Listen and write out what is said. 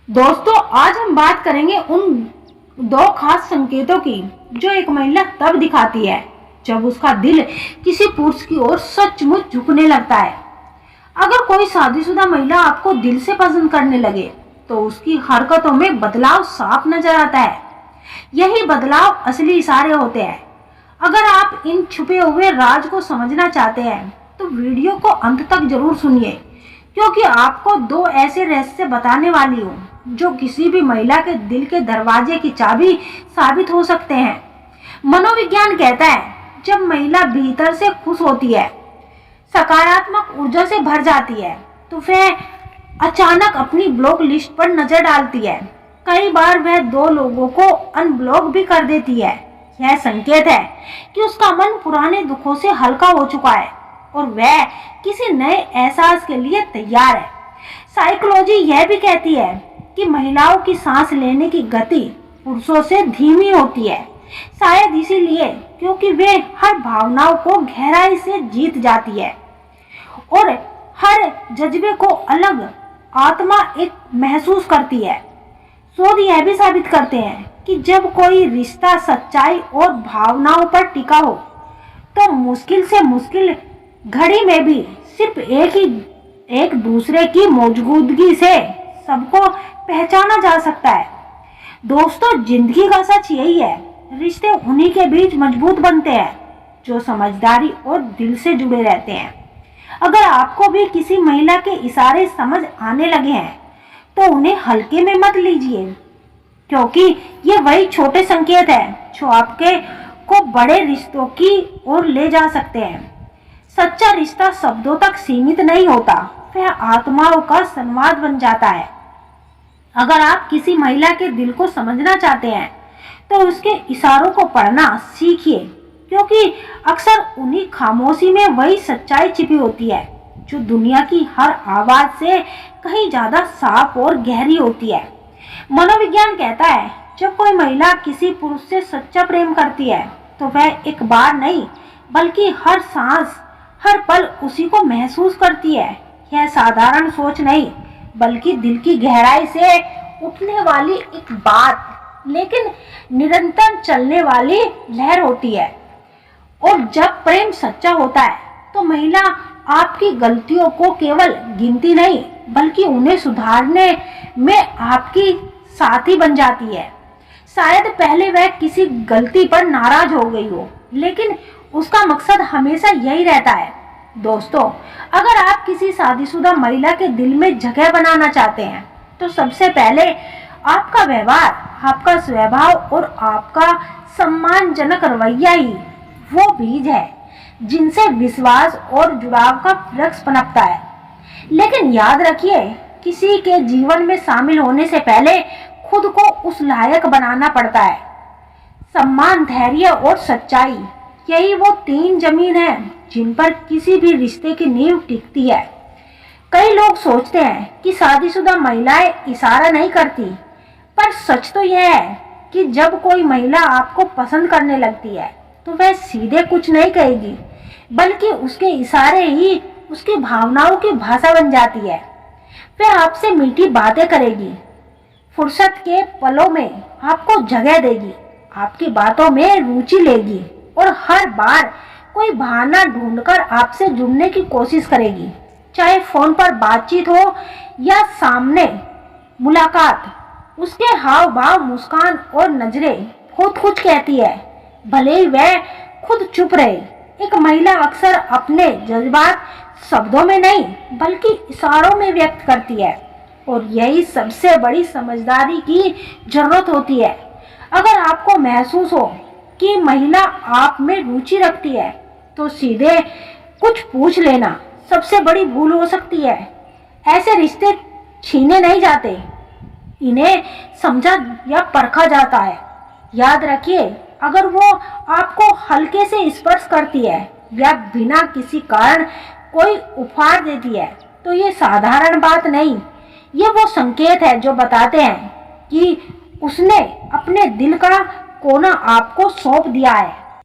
दोस्तों, आज हम बात करेंगे उन दो खास संकेतों की जो एक महिला तब दिखाती है जब उसका दिल किसी पुरुष की ओर सचमुच झुकने लगता है। अगर कोई शादीशुदा महिला आपको दिल से पसंद करने लगे तो उसकी हरकतों में बदलाव साफ नजर आता है। यही बदलाव असली इशारे होते हैं। अगर आप इन छुपे हुए राज को समझना चाहते हैं तो वीडियो को अंत तक जरूर सुनिए, क्योंकि आपको दो ऐसे रहस्य बताने वाली हूँ जो किसी भी महिला के दिल के दरवाजे की चाबी साबित हो सकते हैं। मनोविज्ञान कहता है, जब महिला भीतर से खुश होती है, सकारात्मक ऊर्जा से भर जाती है, तो वह अचानक अपनी ब्लॉक लिस्ट पर नजर डालती है। कई बार वह दो लोगों को अनब्लॉक भी कर देती है। यह संकेत है कि उसका मन पुराने दुखों से हल्का हो चुका है और वह किसी नए एहसास के लिए तैयार है। साइकोलॉजी यह भी कहती है कि महिलाओं की सांस लेने की गति पुरुषों से धीमी होती है, शायद इसीलिए क्योंकि वे हर भावनाओं को गहराई से जीत जाती है और हर जज्बे को अलग आत्मा एक महसूस करती है। शोध यह भी साबित करते हैं कि जब कोई रिश्ता सच्चाई और भावनाओं पर टिका हो तो मुश्किल से मुश्किल घड़ी में भी सिर्फ एक दूसरे की मौजूदगी से सबको पहचाना जा सकता है। दोस्तों, जिंदगी का सच यही है, रिश्ते उन्हीं के बीच मजबूत बनते हैं जो समझदारी और दिल से जुड़े रहते हैं। अगर आपको भी किसी महिला के इशारे समझ आने लगे हैं तो उन्हें हल्के में मत लीजिए, क्योंकि ये वही छोटे संकेत हैं जो आपके को बड़े रिश्तों की ओर ले जा सकते हैं। सच्चा रिश्ता शब्दों तक सीमित नहीं होता, वह आत्माओं का संवाद बन जाता है। अगर आप किसी महिला के दिल को समझना चाहते हैं तो उसके इशारों को पढ़ना सीखिए, क्योंकि अक्सर उन्हीं खामोशी में वही सच्चाई छिपी होती है जो दुनिया की हर आवाज से कहीं ज्यादा साफ और गहरी होती है। मनोविज्ञान कहता है, जब कोई महिला किसी पुरुष से सच्चा प्रेम करती है तो वह एक बार नहीं बल्कि हर सांस हर पल उसी को महसूस करती है। यह साधारण सोच नहीं बल्कि दिल की गहराई से उठने वाली एक बात, लेकिन निरंतर चलने वाली लहर होती है। और जब प्रेम सच्चा होता है तो महिला आपकी गलतियों को केवल गिनती नहीं बल्कि उन्हें सुधारने में आपकी साथी बन जाती है। शायद पहले वह किसी गलती पर नाराज हो गई हो, लेकिन उसका मकसद हमेशा यही रहता है। दोस्तों, अगर आप किसी शादीशुदा महिला के दिल में जगह बनाना चाहते हैं तो सबसे पहले आपका व्यवहार, आपका स्वभाव और आपका सम्मानजनक रवैया ही वो बीज है जिनसे विश्वास और जुड़ाव का वृक्ष पनपता है। लेकिन याद रखिए, किसी के जीवन में शामिल होने से पहले खुद को उस लायक बनाना पड़ता है। सम्मान, धैर्य और सच्चाई, यही वो तीन जमीन है जिन पर किसी भी रिश्ते की नींव टिकती है। कई लोग सोचते हैं कि शादीशुदा महिलाएं इशारा नहीं करती, पर सच तो यह है कि जब कोई महिला आपको पसंद करने लगती है तो वह सीधे कुछ नहीं कहेगी, बल्कि उसके इशारे ही उसकी भावनाओं की भाषा बन जाती है। वह आपसे मीठी बातें करेगी, फुर्सत के पलों में आपको जगह देगी, आपकी बातों में रुचि लेगी और हर बार कोई बहाना ढूंढकर आपसे जुड़ने की कोशिश करेगी। चाहे फोन पर बातचीत हो या सामने मुलाकात, उसके हाव भाव, मुस्कान और नजरें बहुत कुछ कहती है, भले ही वह खुद चुप रहे। एक महिला अक्सर अपने जज्बात शब्दों में नहीं बल्कि इशारों में व्यक्त करती है, और यही सबसे बड़ी समझदारी की जरूरत होती है। अगर आपको महसूस हो कि महिला आप में रुचि रखती है तो सीधे कुछ पूछ लेना सबसे बड़ी भूल हो सकती है। ऐसे रिश्ते छीने नहीं जाते, इन्हें समझा या परखा जाता है। याद रखिए, अगर वो आपको हल्के से स्पर्श करती है या बिना किसी कारण कोई उपहार देती है तो ये साधारण बात नहीं, ये वो संकेत है जो बताते हैं कि उसने अपने दिल का कोना आपको सौंप दिया है।